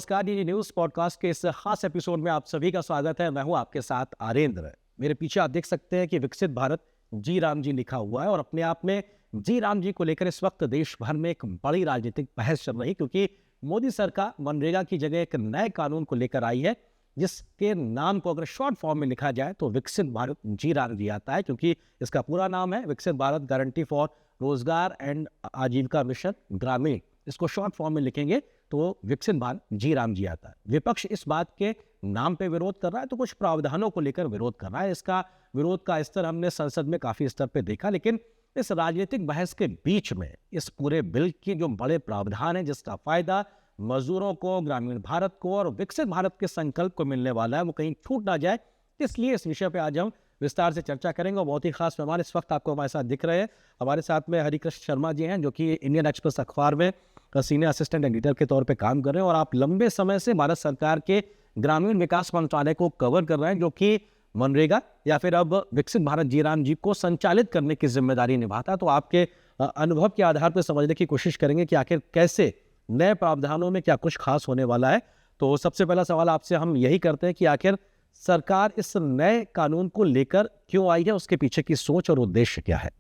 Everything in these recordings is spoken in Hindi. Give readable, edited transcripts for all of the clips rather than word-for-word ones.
नमस्कार, ये न्यूज़ पॉडकास्ट के इस खास एपिसोड में आप सभी का स्वागत है। मैं हूं आपके साथ आरेंद्र। मेरे पीछे आप देख सकते हैं कि विकसित भारत जी राम जी लिखा हुआ है और अपने आप में जी राम जी को लेकर इस वक्त देश भर में एक बड़ी राजनीतिक बहस चल रही है, क्योंकि मोदी सरकार मनरेगा की जगह एक नए कानून को लेकर आई है, जिसके नाम को अगर शॉर्ट फॉर्म में लिखा जाए तो विकसित भारत जी राम जी आता है, क्योंकि इसका पूरा नाम है विकसित भारत गारंटी फॉर रोजगार एंड आजीविका मिशन ग्रामीण। इसको शॉर्ट फॉर्म में लिखेंगे तो विकसित भारत जी राम जी आता है। विपक्ष इस बात के नाम पे विरोध कर रहा है, तो कुछ प्रावधानों को लेकर विरोध कर रहा है। इसका विरोध का स्तर हमने संसद में काफी स्तर पे देखा, लेकिन इस राजनीतिक बहस के बीच में इस पूरे बिल के जो बड़े प्रावधान है, जिसका फायदा मजदूरों को, ग्रामीण भारत को और विकसित भारत के संकल्प को मिलने वाला है, वो कहीं छूट ना जाए, इसलिए इस विषय पे आज हम विस्तार से चर्चा करेंगे। और बहुत ही खास मेहमान इस वक्त आपको हमारे साथ दिख रहे हैं। हमारे साथ में हरिकृष्ण शर्मा जी हैं, जो कि इंडियन एक्सप्रेस अखबार में सीनियर असिस्टेंट एडिटर के तौर पे काम कर रहे हैं और आप लंबे समय से भारत सरकार के ग्रामीण विकास मंत्रालय को कवर कर रहे हैं, जो कि मनरेगा या फिर अब विकसित भारत जी राम जी को संचालित करने की जिम्मेदारी निभाता है। तो आपके अनुभव के आधार पर समझने की कोशिश करेंगे कि आखिर कैसे नए प्रावधानों में क्या कुछ खास होने वाला है। तो सबसे पहला सवाल आपसे हम यही करते हैं कि आखिर सरकार इस नए कानून को लेकर क्यों आई है, उसके पीछे की सोच और उद्देश्य क्या है?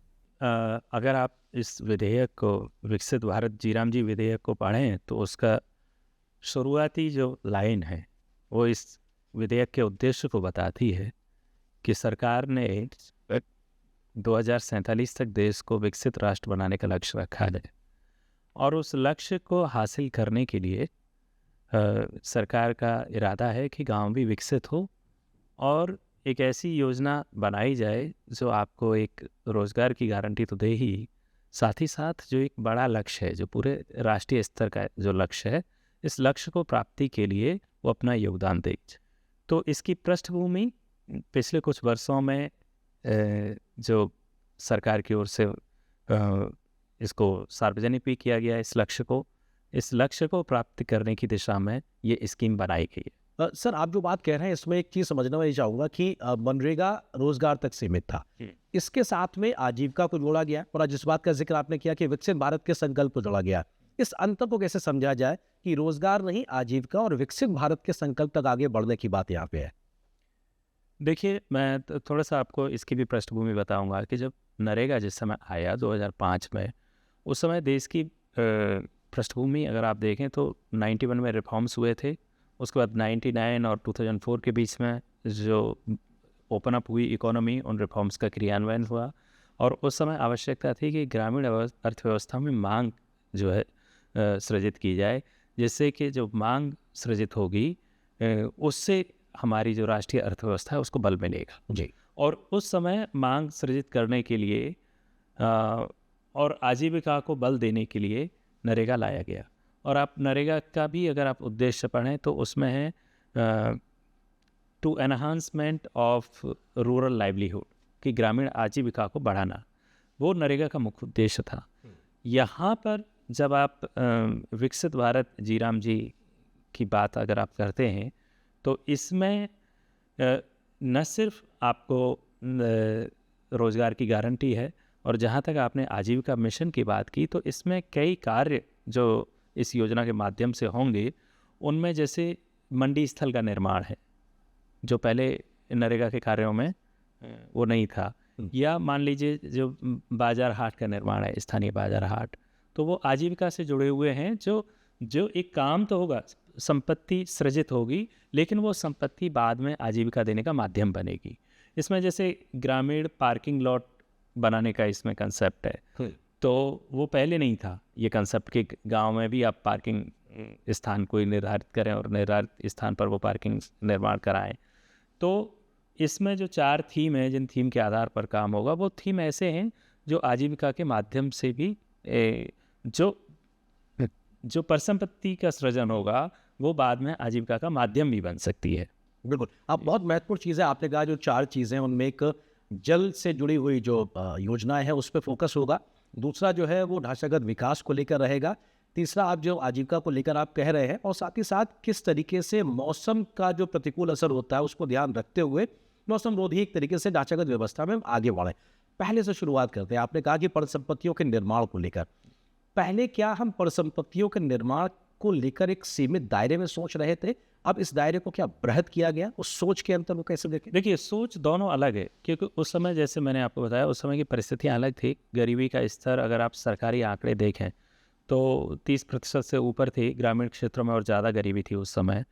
अगर आप इस विधेयक को, विकसित भारत जी राम जी विधेयक को पढ़ें तो उसका शुरुआती जो लाइन है वो इस विधेयक के उद्देश्य को बताती है कि सरकार ने 2047 तक देश को विकसित राष्ट्र बनाने का लक्ष्य रखा है और उस लक्ष्य को हासिल करने के लिए सरकार का इरादा है कि गांव भी विकसित हो और एक ऐसी योजना बनाई जाए जो आपको एक रोज़गार की गारंटी तो दे ही, साथ ही साथ जो एक बड़ा लक्ष्य है, जो पूरे राष्ट्रीय स्तर का जो लक्ष्य है, इस लक्ष्य को प्राप्ति के लिए वो अपना योगदान दे। तो इसकी पृष्ठभूमि पिछले कुछ वर्षों में जो सरकार की ओर से इसको सार्वजनिक भी किया गया, इस लक्ष्य को प्राप्त करने की दिशा में ये स्कीम बनाई गई है। सर, आप जो बात कह रहे हैं इसमें एक चीज समझना मैं चाहूंगा कि मनरेगा रोजगार तक सीमित था, इसके साथ में आजीविका को जोड़ा गया और जिस बात का जिक्र आपने किया कि विकसित भारत के संकल्प को जोड़ा गया, इस अंतर को कैसे समझा जाए कि रोजगार नहीं, आजीविका और विकसित भारत के संकल्प तक आगे बढ़ने की बात यहाँ पे है? देखिए, मैं थोड़ा सा आपको इसकी भी पृष्ठभूमि बताऊंगा कि जब नरेगा जिस समय आया 2005 में, उस समय देश की पृष्ठभूमि अगर आप देखें तो 91 में रिफॉर्म्स हुए थे। उसके बाद 99 और 2004 के बीच में जो ओपन अप हुई इकोनॉमी, उन रिफॉर्म्स का क्रियान्वयन हुआ और उस समय आवश्यकता थी कि ग्रामीण अर्थव्यवस्था में मांग जो है सृजित की जाए, जिससे कि जो मांग सृजित होगी उससे हमारी जो राष्ट्रीय अर्थव्यवस्था है उसको बल मिलेगा जी। और उस समय मांग सृजित करने के लिए और आजीविका को बल देने के लिए नरेगा लाया गया। और आप नरेगा का भी अगर आप उद्देश्य पढ़ें तो उसमें है to enhancement of rural livelihood, कि ग्रामीण आजीविका को बढ़ाना, वो नरेगा का मुख्य उद्देश्य था। यहाँ पर जब आप विकसित भारत जी राम जी की बात अगर आप करते हैं तो इसमें न सिर्फ आपको रोज़गार की गारंटी है, और जहाँ तक आपने आजीविका मिशन की बात की तो इसमें कई कार्य जो इस योजना के माध्यम से होंगे, उनमें जैसे मंडी स्थल का निर्माण है, जो पहले नरेगा के कार्यों में वो नहीं था, या मान लीजिए जो बाजार हाट का निर्माण है, स्थानीय बाजार हाट, तो वो आजीविका से जुड़े हुए हैं। जो एक काम तो होगा, संपत्ति सृजित होगी, लेकिन वो संपत्ति बाद में आजीविका देने का माध्यम बनेगी। इसमें जैसे ग्रामीण पार्किंग लॉट बनाने का इसमें कंसेप्ट है, तो वो पहले नहीं था ये कंसेप्ट कि गांव में भी आप पार्किंग स्थान कोई निर्धारित करें और निर्धारित स्थान पर वो पार्किंग निर्माण कराएं। तो इसमें जो 4 थीम है, जिन थीम के आधार पर काम होगा, वो थीम ऐसे हैं जो आजीविका के माध्यम से भी जो परिसंपत्ति का सृजन होगा वो बाद में आजीविका का माध्यम भी बन सकती है। बिल्कुल, आप बहुत महत्वपूर्ण चीज़ें आपने कहा। जो 4 चीज़ें उनमें एक जल से जुड़ी हुई जो योजनाएं हैं उस पर फोकस होगा, दूसरा जो है वो ढांचागत विकास को लेकर रहेगा, तीसरा आप जो आजीविका को लेकर आप कह रहे हैं, और साथ ही साथ किस तरीके से मौसम का जो प्रतिकूल असर होता है उसको ध्यान रखते हुए मौसम रोधी एक तरीके से ढांचागत व्यवस्था में आगे बढ़े। पहले से शुरुआत करते हैं। आपने कहा कि परिसंपत्तियों के निर्माण को लेकर, पहले क्या हम परिसंपत्तियों के निर्माण को लेकर एक सीमित दायरे में सोच रहे थे, अब इस दायरे को क्या बृहद किया गया? उस सोच के अंतर को कैसे देखें? देखिए, सोच दोनों अलग है, क्योंकि उस समय जैसे मैंने आपको बताया, उस समय की परिस्थितियाँ अलग थी। गरीबी का स्तर अगर आप सरकारी आंकड़े देखें तो 30% से ऊपर थी ग्रामीण क्षेत्रों में, और ज़्यादा गरीबी थी उस समय।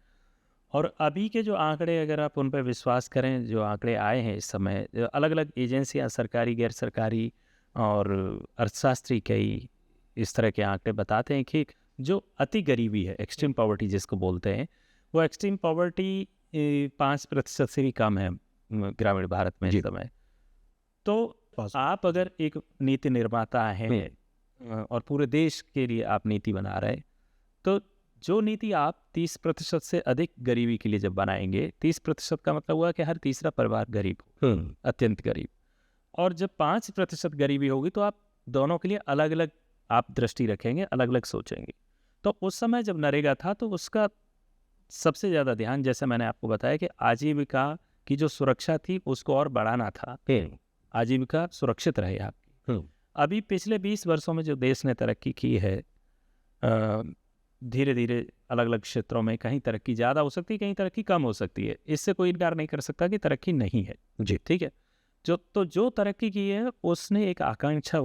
और अभी के जो आंकड़े, अगर आप उन पर विश्वास करें, जो आंकड़े आए हैं इस समय, अलग अलग एजेंसियां, सरकारी, गैर सरकारी और अर्थशास्त्री, कई इस तरह के आंकड़े बताते हैं कि जो अति गरीबी है, एक्सट्रीम पॉवर्टी जिसको बोलते हैं, वो एक्सट्रीम पॉवर्टी 5% से भी कम है ग्रामीण भारत में इस समय। तो आप अगर एक नीति निर्माता हैं और पूरे देश के लिए आप नीति बना रहे हैं, तो जो नीति आप 30% से अधिक गरीबी के लिए जब बनाएंगे, 30% का मतलब हुआ कि हर तीसरा परिवार गरीब हो, अत्यंत गरीब। और जब 5% गरीबी होगी तो आप दोनों के लिए अलग अलग आप दृष्टि रखेंगे, अलग अलग सोचेंगे। तो उस समय जब नरेगा था तो उसका सबसे ज़्यादा ध्यान, जैसे मैंने आपको बताया कि आजीविका की जो सुरक्षा थी उसको और बढ़ाना था, आजीविका सुरक्षित रहे आपकी। अभी पिछले 20 वर्षों में जो देश ने तरक्की की है, धीरे धीरे अलग अलग क्षेत्रों में कहीं तरक्की ज़्यादा हो सकती है, कहीं तरक्की कम हो सकती है। इससे कोई इनकार नहीं कर सकता कि तरक्की नहीं है जी, ठीक है। जो तरक्की की है उसने एक आकांक्षा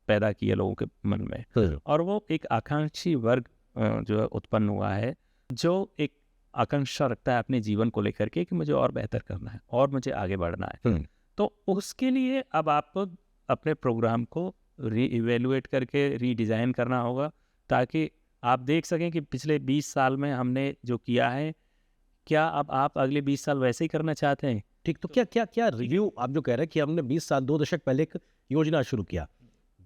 पैदा की है लोगों के मन में, और वो एक आकांक्षी वर्ग जो है उत्पन्न हुआ है, जो एक आकांक्षा रखता है अपने जीवन को लेकर के कि मुझे और बेहतर करना है और मुझे आगे बढ़ना है। तो उसके लिए अब आपको अपने प्रोग्राम को री-इवेल्युएट करके रीडिज़ाइन करना होगा, ताकि आप देख सकें कि पिछले 20 साल में हमने जो किया है, क्या अब आप अगले 20 साल वैसे ही करना चाहते हैं? ठीक, तो क्या रिव्यू आप जो कह रहे हैं कि हमने 20 साल, 2 दशक पहले एक योजना शुरू किया,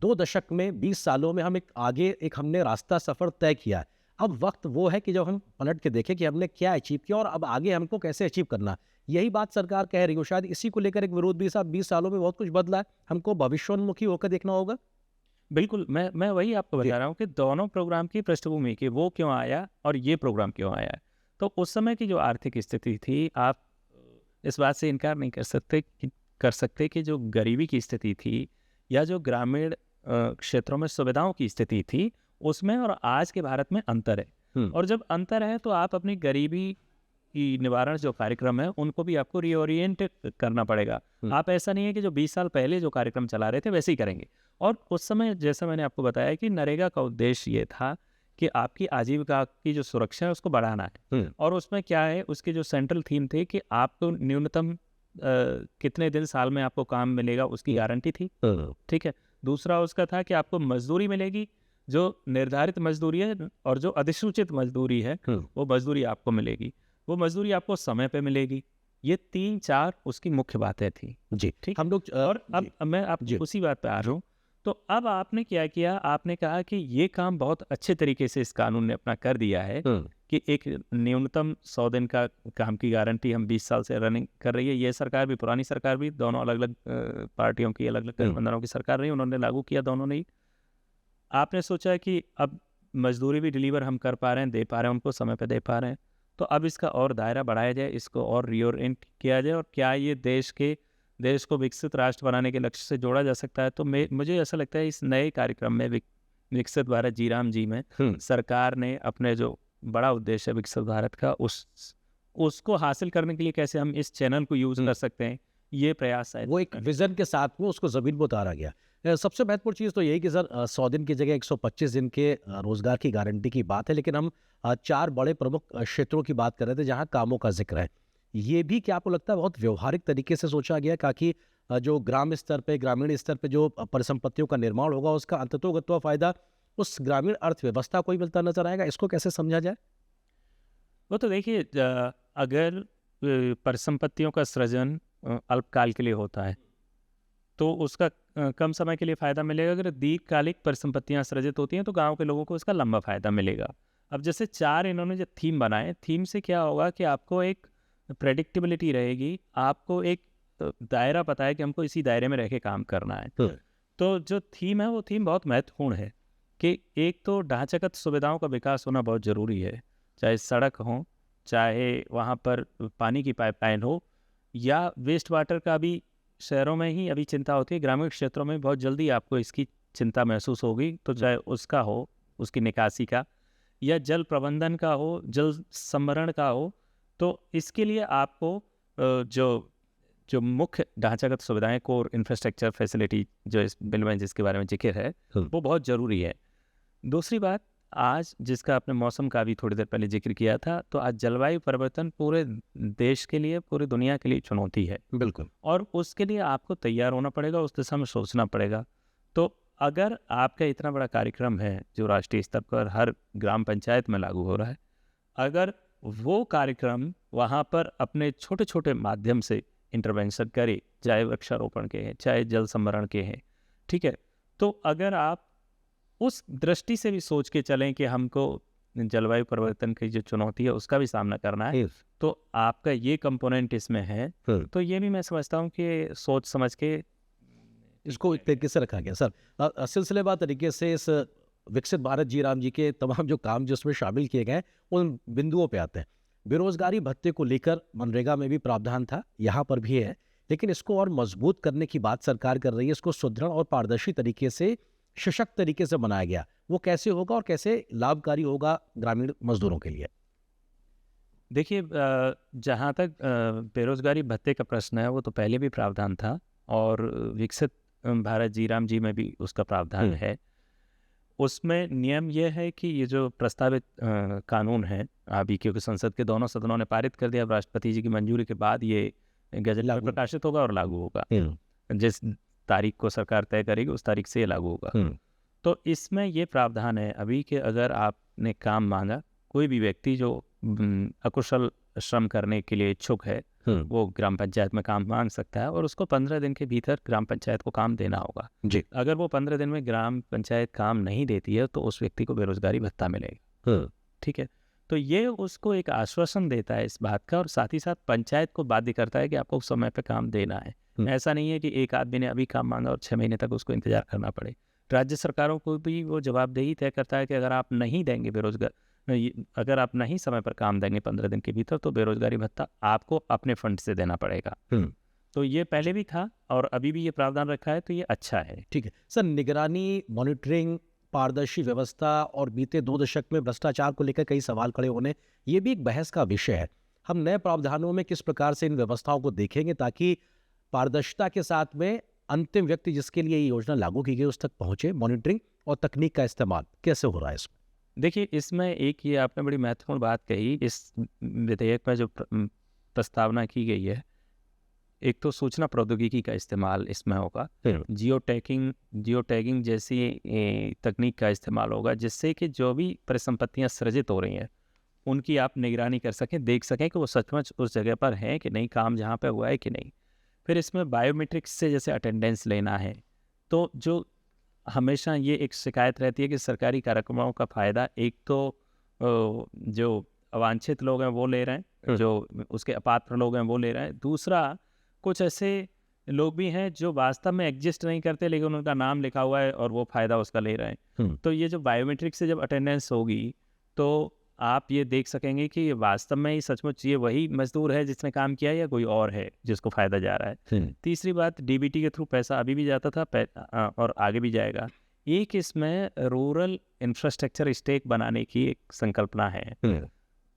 2 दशक में, 20 सालों में हम एक हमने रास्ता सफर तय किया है। अब वक्त वो है कि जब हम पलट के देखें कि हमने क्या अचीव किया और अब आगे हमको कैसे अचीव करना। यही बात सरकार कह रही हो, शायद इसी को लेकर एक विरोध भी, साहब 20 सालों में बहुत कुछ बदला है, हमको भविष्योन्मुखी होकर देखना होगा। बिल्कुल, मैं वही आपको बता रहा हूँ कि दोनों प्रोग्राम की पृष्ठभूमि कि वो क्यों आया और ये प्रोग्राम क्यों आया है। तो उस समय की जो आर्थिक स्थिति थी, आप इस बात से इनकार नहीं कर सकते कि जो गरीबी की स्थिति थी या जो ग्रामीण क्षेत्रों में सुविधाओं की स्थिति थी, उसमें और आज के भारत में अंतर है। और जब अंतर है तो आप अपनी गरीबी की निवारण जो कार्यक्रम है उनको भी आपको रीओरिएंट करना पड़ेगा। आप ऐसा नहीं है कि जो 20 साल पहले जो कार्यक्रम चला रहे थे वैसे ही करेंगे। और उस समय जैसा मैंने आपको बताया कि नरेगा का उद्देश्य ये था कि आपकी आजीविका की जो सुरक्षा है उसको बढ़ाना है। और उसमें क्या है, उसके जो सेंट्रल थीम थे कि आपको न्यूनतम कितने दिन साल में आपको काम मिलेगा उसकी गारंटी थी, ठीक है। दूसरा उसका था कि आपको मजदूरी मिलेगी, जो निर्धारित मजदूरी है, और जो अधिसूचित मजदूरी है वो मजदूरी आपको मिलेगी, वो मजदूरी आपको समय पे मिलेगी। ये 3-4 उसकी मुख्य बातें थी जी, ठीक। हम लोग और अब मैं आपको उसी बात पे आ रहा हूँ। तो अब आपने क्या किया, आपने कहा कि ये काम बहुत अच्छे तरीके से इस कानून ने अपना कर दिया है कि एक न्यूनतम 100 दिन का काम की गारंटी हम 20 साल से रनिंग कर रही है। ये सरकार भी, पुरानी सरकार भी, दोनों अलग अलग पार्टियों की, अलग अलग गठबंधनों की सरकार रही, उन्होंने लागू किया दोनों ने ही। आपने सोचा कि अब मजदूरी भी डिलीवर हम कर पा रहे हैं, दे पा रहे हैं, उनको समय पे दे पा रहे हैं, तो अब इसका और दायरा बढ़ाया जाए, इसको और रीओरिएंट किया जाए, और क्या ये देश को विकसित राष्ट्र बनाने के लक्ष्य से जोड़ा जा सकता है। तो मुझे ऐसा लगता है इस नए कार्यक्रम में विकसित भारत जी राम जी में सरकार ने अपने जो बड़ा उद्देश्य है विकसित भारत का, उसको हासिल करने के लिए कैसे हम इस चैनल को यूज कर सकते हैं, ये प्रयास है। वो एक विजन के साथ में उसको जमीन पर उतारा गया। सबसे महत्वपूर्ण चीज़ तो यही कि सर 100 दिन की जगह 125 दिन के रोजगार की गारंटी की बात है, लेकिन हम 4 बड़े प्रमुख क्षेत्रों की बात कर रहे थे जहां कामों का जिक्र है। ये भी क्या आपको लगता है बहुत व्यवहारिक तरीके से सोचा गया, ताकि जो ग्राम स्तर पे, ग्रामीण स्तर पे जो परिसंपत्तियों का निर्माण होगा उसका अंततोगत्वा फायदा उस ग्रामीण अर्थव्यवस्था को ही मिलता नजर आएगा? इसको कैसे समझा जाए? वो तो देखिए, अगर परिसंपत्तियों का सृजन अल्पकाल के लिए होता है तो उसका कम समय के लिए फ़ायदा मिलेगा। अगर दीर्घकालिक परिसंपत्तियां सृजित होती हैं तो गांव के लोगों को उसका लंबा फ़ायदा मिलेगा। अब जैसे 4 इन्होंने जो थीम बनाए, थीम से क्या होगा कि आपको एक प्रेडिक्टेबिलिटी रहेगी, आपको एक दायरा पता है कि हमको इसी दायरे में रह के काम करना है। तो जो थीम है वो थीम बहुत महत्वपूर्ण है कि एक तो ढांचागत सुविधाओं का विकास होना बहुत ज़रूरी है, चाहे सड़क हो, चाहे वहाँ पर पानी की पाइपलाइन हो, या वेस्ट वाटर का भी शहरों में ही अभी चिंता होती है, ग्रामीण क्षेत्रों में बहुत जल्दी आपको इसकी चिंता महसूस होगी, तो चाहे उसका हो, उसकी निकासी का, या जल प्रबंधन का हो, जल संभरण का हो, तो इसके लिए आपको जो जो मुख्य ढांचागत सुविधाएं, कोर इंफ्रास्ट्रक्चर फैसिलिटी जो इस बिल में जिसके बारे में जिक्र है, वो बहुत ज़रूरी है। दूसरी बात, आज जिसका आपने मौसम का भी थोड़ी देर पहले जिक्र किया था, तो आज जलवायु परिवर्तन पूरे देश के लिए, पूरी दुनिया के लिए चुनौती है, बिल्कुल। और उसके लिए आपको तैयार होना पड़ेगा, उस दिशा में सोचना पड़ेगा। तो अगर आपका इतना बड़ा कार्यक्रम है जो राष्ट्रीय स्तर पर हर ग्राम पंचायत में लागू हो रहा है, अगर वो कार्यक्रम वहाँ पर अपने छोटे छोटे माध्यम से इंटरवेंशन करे, चाहे वृक्षारोपण के हैं, चाहे जल संभरण के हैं, ठीक है, तो अगर आप उस दृष्टि से भी सोच के चलें कि हमको जलवायु परिवर्तन की जो चुनौती है उसका भी सामना करना है, तो आपका ये कंपोनेंट इसमें है, तो ये भी मैं समझता हूँ कि सोच समझ के इसको एक तरीके से रखा गया। सर, सिलसिलेवार तरीके से इस विकसित भारत जी राम जी के तमाम जो काम जिसमें शामिल किए गए उन बिंदुओं पे आते हैं। बेरोजगारी भत्ते को लेकर मनरेगा में भी प्रावधान था, यहाँ पर भी है, लेकिन इसको और मजबूत करने की बात सरकार कर रही है। इसको सुदृढ़ और पारदर्शी तरीके से, सशक्त तरीके से बनाया गया। वो कैसे होगा और कैसे लाभकारी होगा ग्रामीण मजदूरों के लिए? देखिए, जहाँ तक बेरोजगारी भत्ते का प्रश्न है, वो तो पहले भी प्रावधान था, और विकसित भारत जी राम जी में भी उसका प्रावधान है। उसमें नियम यह है कि ये जो प्रस्तावित कानून है, अभी क्योंकि संसद के दोनों सदनों ने पारित कर दिया, राष्ट्रपति जी की मंजूरी के बाद ये गजट में प्रकाशित होगा और लागू होगा। जिस तारीख को सरकार तय करेगी उस तारीख से ये लागू होगा। तो इसमें ये प्रावधान है अभी कि अगर आपने काम मांगा, कोई भी व्यक्ति जो अकुशल श्रम करने के लिए इच्छुक है, वो ग्राम पंचायत में काम मांग सकता है, और उसको 15 दिन के भीतर ग्राम पंचायत को काम देना होगा जी। अगर वो 15 दिन में ग्राम पंचायत काम नहीं देती है तो उस व्यक्ति को बेरोजगारी भत्ता मिलेगा। ठीक है, तो ये उसको एक आश्वासन देता है इस बात का, और साथ ही साथ पंचायत को बाध्य करता है कि आपको समय पे काम देना है। ऐसा नहीं है कि एक आदमी ने अभी काम मांगा और 6 महीने तक उसको इंतजार करना पड़े। राज्य सरकारों को भी वो जवाबदेही तय करता है कि अगर आप नहीं देंगे अगर आप नहीं समय पर काम देंगे 15 दिन के भीतर, तो बेरोजगारी भत्ता आपको अपने फंड से देना पड़ेगा। तो ये पहले भी था और अभी भी ये प्रावधान रखा है, तो ये अच्छा है। ठीक है सर, निगरानी, मॉनिटरिंग, पारदर्शी व्यवस्था और बीते 2 दशक में भ्रष्टाचार को लेकर कई सवाल खड़े होने, ये भी एक बहस का विषय है। हम नए प्रावधानों में किस प्रकार से इन व्यवस्थाओं को देखेंगे ताकि पारदर्शिता के साथ में अंतिम व्यक्ति जिसके लिए ये योजना लागू की गई उस तक पहुंचे? मॉनिटरिंग और तकनीक का इस्तेमाल कैसे हो रहा है इसमें? देखिए, इसमें एक ये आपने बड़ी महत्वपूर्ण बात कही, इस विधेयक में जो प्रस्तावना की गई है, एक तो सूचना प्रौद्योगिकी का इस्तेमाल इसमें होगा, जियो टैगिंग जैसी तकनीक का इस्तेमाल होगा, जिससे कि जो भी परिसंपत्तियां सृजित हो रही हैं उनकी आप निगरानी कर सकें, देख सकें कि वो सचमुच उस जगह पर हैं कि नहीं, काम जहाँ पे हुआ है कि नहीं। फिर इसमें बायोमेट्रिक्स से जैसे अटेंडेंस लेना है, तो जो हमेशा ये एक शिकायत रहती है कि सरकारी कार्यक्रमों का फ़ायदा एक तो जो अवांछित लोग हैं वो ले रहे हैं, जो उसके अपात्र लोग हैं वो ले रहे हैं। दूसरा, कुछ ऐसे लोग भी हैं जो वास्तव में एग्जिस्ट नहीं करते लेकिन उनका नाम लिखा हुआ है और वो फ़ायदा उसका ले रहे हैं। तो ये जो बायोमेट्रिक से जब अटेंडेंस होगी तो आप ये देख सकेंगे कि वास्तव में ही सचमुच ये वही मजदूर है जिसने काम किया है या कोई और है जिसको फ़ायदा जा रहा है। तीसरी बात, डीबीटी के थ्रू पैसा अभी भी जाता था और आगे भी जाएगा। एक इसमें रूरल इंफ्रास्ट्रक्चर स्टेक बनाने की एक संकल्पना है।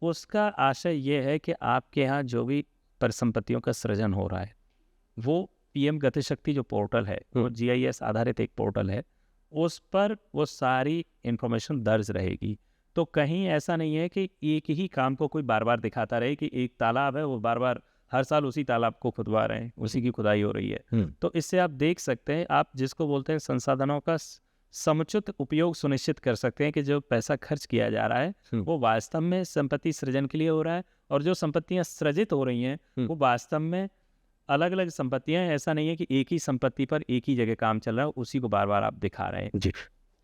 उसका आशय ये है कि आपके यहाँ जो भी परिसंपत्तियों का सृजन हो रहा है, वो पीएम गतिशक्ति जो पोर्टल है, वो जीआईएस आधारित एक पोर्टल है, उस पर वो सारी इंफॉर्मेशन दर्ज रहेगी। तो कहीं ऐसा नहीं है कि एक ही काम को कोई बार बार दिखाता रहे कि एक तालाब है, वो बार बार हर साल उसी तालाब को खुदवा रहे हैं, उसी की खुदाई हो रही है। तो इससे आप देख सकते हैं, आप जिसको बोलते हैं संसाधनों का समुचित उपयोग सुनिश्चित कर सकते हैं कि जो पैसा खर्च किया जा रहा है वो वास्तव में संपत्ति सृजन के लिए हो रहा है, और जो संपत्तियां सृजित हो रही हैं वो वास्तव में अलग अलग संपत्तियां हैं। ऐसा नहीं है कि एक ही संपत्ति पर एक ही जगह काम चल रहा है, उसी को बार बार आप दिखा रहे हैं। जी,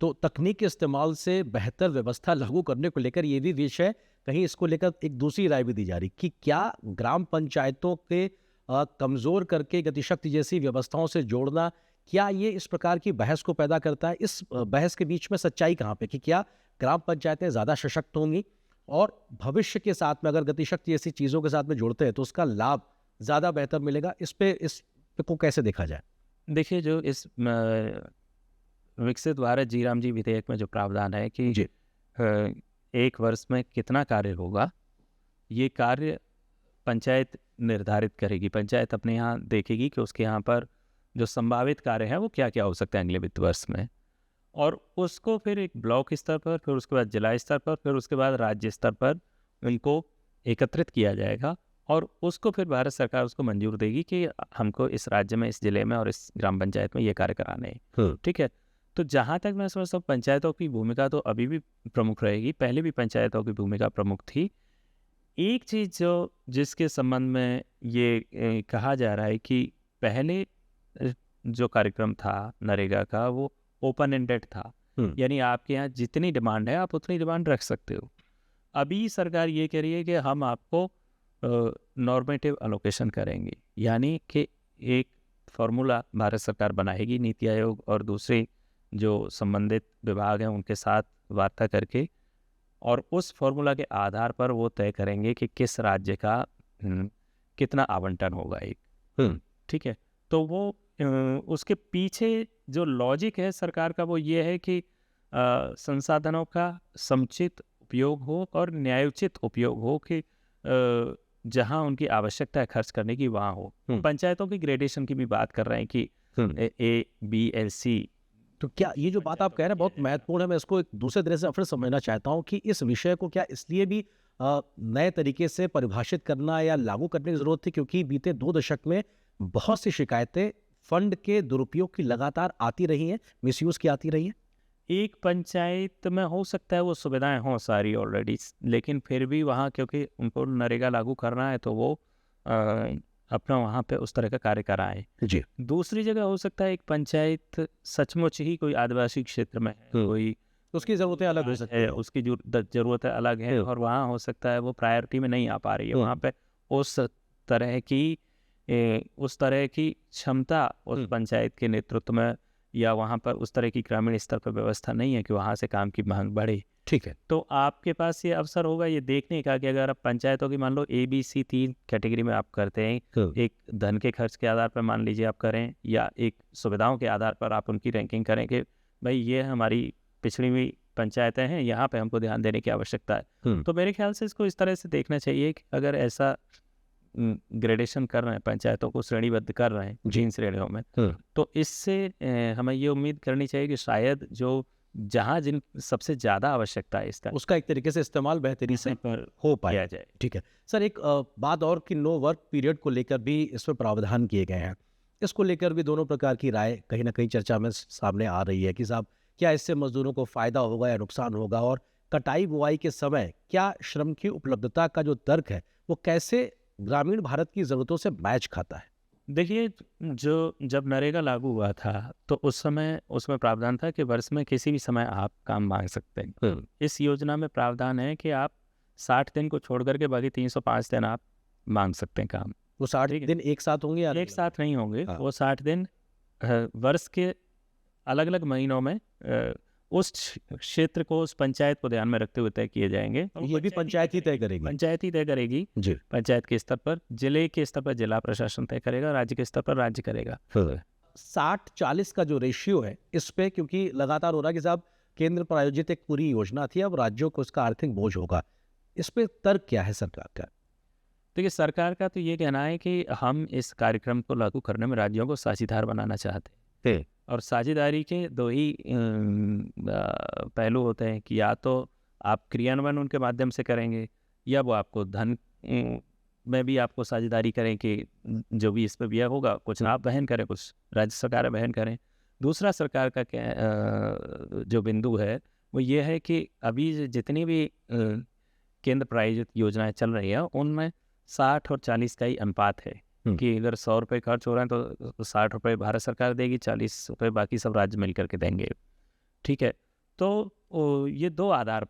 तो तकनीक के इस्तेमाल से बेहतर व्यवस्था लागू करने को लेकर ये भी विषय, कहीं इसको लेकर एक दूसरी राय भी दी जा रही कि क्या ग्राम पंचायतों के कमजोर करके गतिशक्ति जैसी व्यवस्थाओं से जोड़ना, क्या ये इस प्रकार की बहस को पैदा करता है? इस बहस के बीच में सच्चाई कहाँ पे कि क्या ग्राम पंचायतें ज़्यादा सशक्त होंगी और भविष्य के साथ में अगर गतिशक्ति ऐसी चीज़ों के साथ में जोड़ते हैं तो उसका लाभ ज़्यादा बेहतर मिलेगा? इस पे को कैसे देखा जाए? देखिए, जो इस विकसित भारत जी राम जी विधेयक में जो प्रावधान है कि एक वर्ष में कितना कार्य होगा, ये कार्य पंचायत निर्धारित करेगी। पंचायत अपने यहाँ देखेगी कि उसके यहाँ पर जो संभावित कार्य हैं वो क्या क्या हो सकते हैं अगले वित्त वर्ष में, और उसको फिर एक ब्लॉक स्तर पर, फिर उसके बाद जिला स्तर पर, फिर उसके बाद राज्य स्तर पर उनको एकत्रित किया जाएगा, और उसको फिर भारत सरकार उसको मंजूर देगी कि हमको इस राज्य में, इस जिले में और इस ग्राम पंचायत में ये कार्य कराने हैं। ठीक है, तो जहाँ तक मैं समझता हूँ पंचायतों की भूमिका तो अभी भी प्रमुख रहेगी, पहले भी पंचायतों की भूमिका प्रमुख थी। एक चीज़ जिसके संबंध में ये कहा जा रहा है कि पहले जो कार्यक्रम था नरेगा का वो ओपन एंडेड था, यानी आपके यहाँ जितनी डिमांड है आप उतनी डिमांड रख सकते हो। अभी सरकार ये कह रही है कि हम आपको नॉर्मेटिव अलोकेशन करेंगे, यानी कि एक फार्मूला भारत सरकार बनाएगी, नीति आयोग और दूसरे जो संबंधित विभाग हैं उनके साथ वार्ता करके, और उस फार्मूला के आधार पर वो तय करेंगे कि किस राज्य का कितना आवंटन होगा एक। ठीक है, तो वो उसके पीछे जो लॉजिक है सरकार का वो ये है कि संसाधनों का समुचित उपयोग हो और न्यायोचित उपयोग हो, कि जहां उनकी आवश्यकता है खर्च करने की वहां हो। पंचायतों की ग्रेडेशन की भी बात कर रहे हैं कि ए बी एल सी। तो क्या ये जो बात आप कह रहे हैं बहुत महत्वपूर्ण है, मैं इसको एक दूसरे तरह से फिर समझना चाहता हूँ कि इस विषय को क्या इसलिए भी नए तरीके से परिभाषित करना या लागू करने की जरूरत थी क्योंकि बीते 2 दशक में बहुत सी शिकायतें फंड के दुरुपयोग की लगातार आती रही हैं, मिसयूज की आती रही हैं? एक पंचायत में हो सकता है वो सुविधाएं हों सारी ऑलरेडी, लेकिन फिर भी वहाँ क्योंकि उनको नरेगा लागू करना है तो वो अपना वहाँ पे उस तरह का कार्य कराएं। जी। दूसरी जगह हो सकता है एक पंचायत सचमुच ही कोई आदिवासी क्षेत्र में है, कोई उसकी जरूरतें अलग हो सकती है, हैं। उसकी जो जरूरतें अलग है, और वहाँ हो सकता है वो प्रायोरिटी में नहीं आ पा रही है, वहाँ पे उस तरह की क्षमता उस पंचायत के नेतृत्व में, या वहाँ पर उस तरह की ग्रामीण स्तर पर व्यवस्था नहीं है कि वहाँ से काम की मांग बढ़े। ठीक है, तो आपके पास ये अवसर होगा ये देखने का कि अगर आप पंचायतों की मान लो ABC 3 कैटेगरी में आप करते हैं, एक धन के खर्च के आधार पर मान लीजिए आप करें, या एक सुविधाओं के आधार पर आप उनकी रैंकिंग करें कि भाई ये हमारी पिछड़ी हुई पंचायतें हैं, यहाँ पे हमको ध्यान देने की आवश्यकता है। तो मेरे ख्याल से इसको इस तरह से देखना चाहिए कि अगर ऐसा ग्रेडेशन कर रहे हैं, पंचायतों को श्रेणीबद्ध कर रहे हैं जिन श्रेणियों में, तो इससे हमें ये उम्मीद करनी चाहिए कि शायद जो जहाँ जिन सबसे ज़्यादा आवश्यकता है इसका, उसका एक तरीके से इस्तेमाल बेहतरीन से पर हो पाया किया जाए। ठीक है सर, एक बात और कि नो वर्क पीरियड को लेकर भी इसमें प्रावधान किए गए हैं। इसको लेकर भी दोनों प्रकार की राय कहीं ना कहीं चर्चा में सामने आ रही है कि साहब क्या इससे मजदूरों को फायदा होगा या नुकसान होगा, और कटाई बुआई के समय क्या श्रम की उपलब्धता का जो तर्क है वो कैसे ग्रामीण भारत की जरूरतों से मैच खाता है? देखिए, जो जब नरेगा लागू हुआ था तो उस समय उसमें प्रावधान था कि वर्ष में किसी भी समय आप काम मांग सकते हैं। इस योजना में प्रावधान है कि आप 60 दिन को छोड़ करके बाकी 305 दिन आप मांग सकते हैं काम। वो 60 दिन एक साथ होंगे या एक साथ नहीं होंगे, हाँ। वो 60 दिन वर्ष के अलग अलग महीनों में उस क्षेत्र को, उस पंचायत को ध्यान में रखते हुए तय किए जाएंगे। ये भी पंचायत ही तय करेगी? पंचायत ही तय करेगी जी। पंचायत के स्तर पर, जिले के स्तर पर जिला प्रशासन तय करेगा, राज्य के स्तर पर राज्य करेगा। 60-40 का जो रेशियो है इस पे क्योंकि लगातार हो रहा है कि साहब केंद्र प्रायोजित एक पूरी योजना थी, अब राज्यों को इसका आर्थिक बोझ होगा, इस पे तर्क क्या है सरकार का? देखिए, सरकार का तो ये कहना है कि हम इस कार्यक्रम को लागू करने में राज्यों को साझीदार बनाना चाहते हैं, और साझेदारी के दो ही पहलू होते हैं कि या तो आप क्रियान्वयन उनके माध्यम से करेंगे, या वो आपको धन में भी आपको साझेदारी करें कि जो भी इस पर व्यय होगा कुछ आप वहन करें, कुछ राज्य सरकार वहन करें। दूसरा सरकार का जो बिंदु है वो ये है कि अभी जितनी भी केंद्र प्रायोजित योजनाएं चल रही हैं उनमें 60 और 40 का ही अनुपात है कि अगर 100 रुपये खर्च हो रहे हैं तो 60 रुपये भारत सरकार देगी, 40 रुपये बाकी सब राज्य मिल करके देंगे। ठीक है, तो ये दो आधार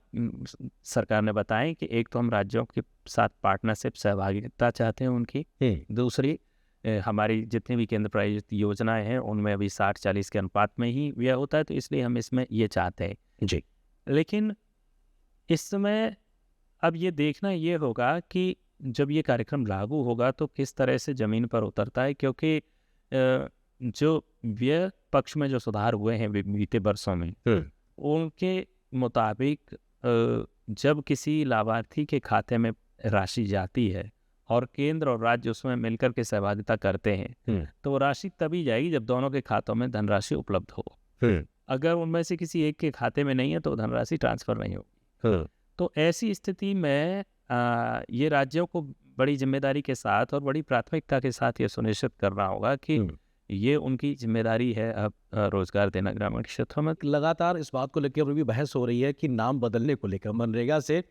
सरकार ने बताए कि एक तो हम राज्यों के साथ पार्टनरशिप, सहभागिता चाहते हैं उनकी, दूसरी हमारी जितनी भी केंद्र प्रायोजित योजनाएं हैं उनमें अभी 60-40 के अनुपात में ही व्यय होता है, तो इसलिए हम इसमें ये चाहते हैं जी। लेकिन इस समय अब ये देखना ये होगा कि जब ये कार्यक्रम लागू होगा तो किस तरह से ज़मीन पर उतरता है, क्योंकि जो व्यय पक्ष में जो सुधार हुए हैं बीते वर्षों में उनके मुताबिक जब किसी लाभार्थी के खाते में राशि जाती है और केंद्र और राज्य उसमें मिलकर के सहभागिता करते हैं, तो वो राशि तभी जाएगी जब दोनों के खातों में धनराशि उपलब्ध हो। अगर उनमें से किसी एक के खाते में नहीं है तो धनराशि ट्रांसफर नहीं होगी। तो ऐसी स्थिति में ये राज्यों को बड़ी जिम्मेदारी के साथ और बड़ी प्राथमिकता के साथ ये सुनिश्चित करना होगा कि ये उनकी जिम्मेदारी है अब रोजगार देना ग्रामीण क्षेत्रों में। लगातार इस बात को लेकर अभी भी बहस हो रही है कि नाम बदलने को लेकर मनरेगा से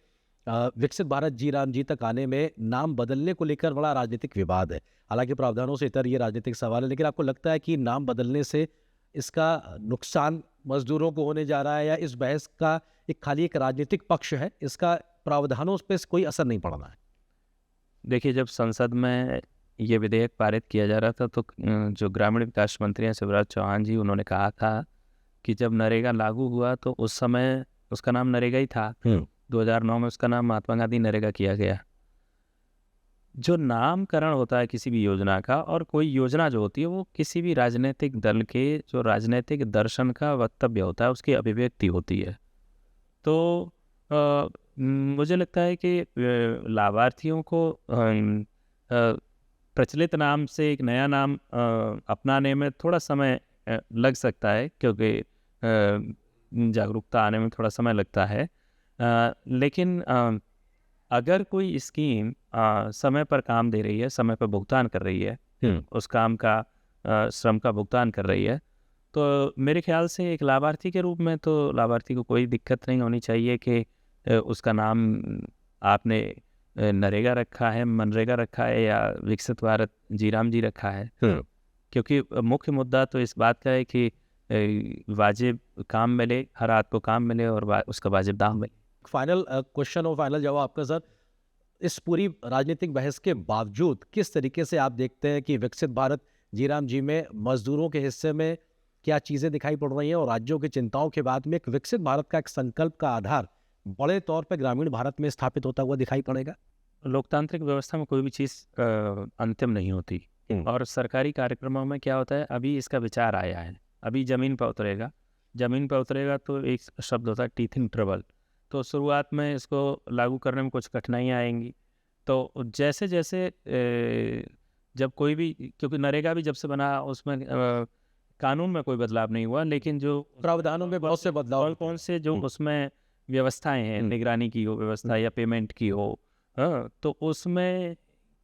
विकसित भारत जी राम जी तक आने में नाम बदलने को लेकर बड़ा राजनीतिक विवाद है। हालांकि प्रावधानों से इतर ये राजनीतिक सवाल है, लेकिन आपको लगता है कि नाम बदलने से इसका नुकसान मजदूरों को होने जा रहा है, या इस बहस का खाली एक राजनीतिक पक्ष है, इसका प्रावधानों पे कोई असर नहीं पड़ना है? देखिए, जब संसद में ये विधेयक पारित किया जा रहा था तो जो ग्रामीण विकास मंत्री हैं शिवराज चौहान जी, उन्होंने कहा था कि जब नरेगा लागू हुआ तो उस समय उसका नाम नरेगा ही था। 2009 में उसका नाम महात्मा गांधी नरेगा किया गया। जो नामकरण होता है किसी भी योजना का, और कोई योजना जो होती है वो किसी भी राजनीतिक दल के जो राजनीतिक दर्शन का वक्तव्य होता है, उसकी अभिव्यक्ति होती है। तो मुझे लगता है कि लाभार्थियों को प्रचलित नाम से एक नया नाम अपनाने में थोड़ा समय लग सकता है, क्योंकि जागरूकता आने में थोड़ा समय लगता है। लेकिन अगर कोई स्कीम समय पर काम दे रही है, समय पर भुगतान कर रही है, उस काम का श्रम का भुगतान कर रही है, तो मेरे ख्याल से एक लाभार्थी के रूप में तो लाभार्थी को कोई दिक्कत नहीं होनी चाहिए कि उसका नाम आपने नरेगा रखा है, मनरेगा रखा है, या विकसित भारत जी राम जी रखा है। क्योंकि मुख्य मुद्दा तो इस बात का है कि वाजिब काम मिले, हर हाथ को काम मिले और उसका वाजिब दाम मिले। फाइनल क्वेश्चन और फाइनल जवाब आपका सर, इस पूरी राजनीतिक बहस के बावजूद किस तरीके से आप देखते हैं कि विकसित भारत जी राम जी में मजदूरों के हिस्से में क्या चीज़ें दिखाई पड़ रही हैं, और राज्यों की चिंताओं के बाद में एक विकसित भारत का एक संकल्प का आधार बड़े तौर पर ग्रामीण भारत में स्थापित होता हुआ दिखाई पड़ेगा? लोकतांत्रिक व्यवस्था में कोई भी चीज़ अंतिम नहीं होती, और सरकारी कार्यक्रमों में क्या होता है, अभी इसका विचार आया है, अभी ज़मीन पर उतरेगा। ज़मीन पर उतरेगा तो एक शब्द होता है टीथिंग ट्रबल। तो शुरुआत में इसको लागू करने में कुछ कठिनाइयाँ आएंगी। तो जैसे जैसे जब कोई भी, क्योंकि नरेगा भी जब से बना उसमें कानून में कोई बदलाव नहीं हुआ, लेकिन जो प्रावधानों में बहुत से बदलाव, कौन से जो उसमें व्यवस्थाएं हैं, निगरानी की हो व्यवस्था या पेमेंट की हो, तो उसमें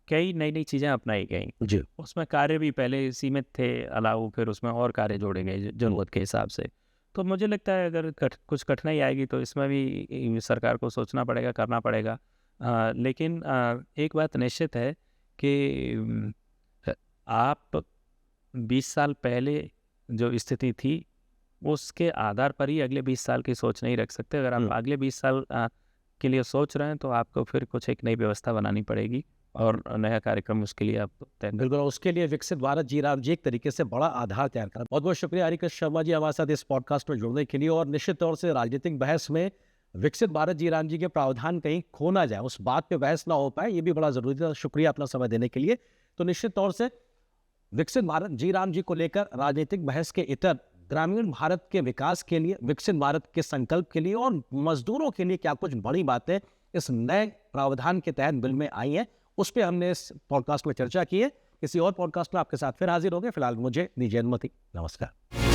कई नई नई चीज़ें अपनाई गई जी। उसमें कार्य भी पहले सीमित थे अलाउ, फिर उसमें और कार्य जोड़े गए जरूरत के हिसाब से। तो मुझे लगता है अगर कुछ कठिनाई आएगी तो इसमें भी सरकार को सोचना पड़ेगा, करना पड़ेगा। लेकिन एक बात निश्चित है कि आप 20 साल पहले जो स्थिति थी उसके आधार पर ही अगले 20 साल की सोच नहीं रख सकते। अगर आप अगले 20 साल के लिए सोच रहे हैं तो आपको फिर कुछ एक नई व्यवस्था बनानी पड़ेगी और नया कार्यक्रम उसके लिए आप तय। बिल्कुल, उसके लिए विकसित भारत जी राम जी एक तरीके से बड़ा आधार तैयार करा। बहुत बहुत शुक्रिया हरिकृष्ण शर्मा जी हमारे साथ इस पॉडकास्ट में जुड़ने के लिए। और निश्चित तौर से राजनीतिक बहस में विकसित भारत जी राम जी के प्रावधान कहीं खो ना जाए, उस बात पे बहस ना हो पाए, ये भी बड़ा जरूरी था। शुक्रिया अपना समय देने के लिए। तो निश्चित तौर से विकसित भारत जी राम जी को लेकर राजनीतिक बहस के इतर ग्रामीण भारत के विकास के लिए, विकसित भारत के संकल्प के लिए और मजदूरों के लिए क्या कुछ बड़ी बातें इस नए प्रावधान के तहत बिल में आई हैं, उस पर हमने इस पॉडकास्ट में चर्चा की है। किसी और पॉडकास्ट में आपके साथ फिर हाजिर होंगे। फिलहाल मुझे दीजिए अनुमति। नमस्कार।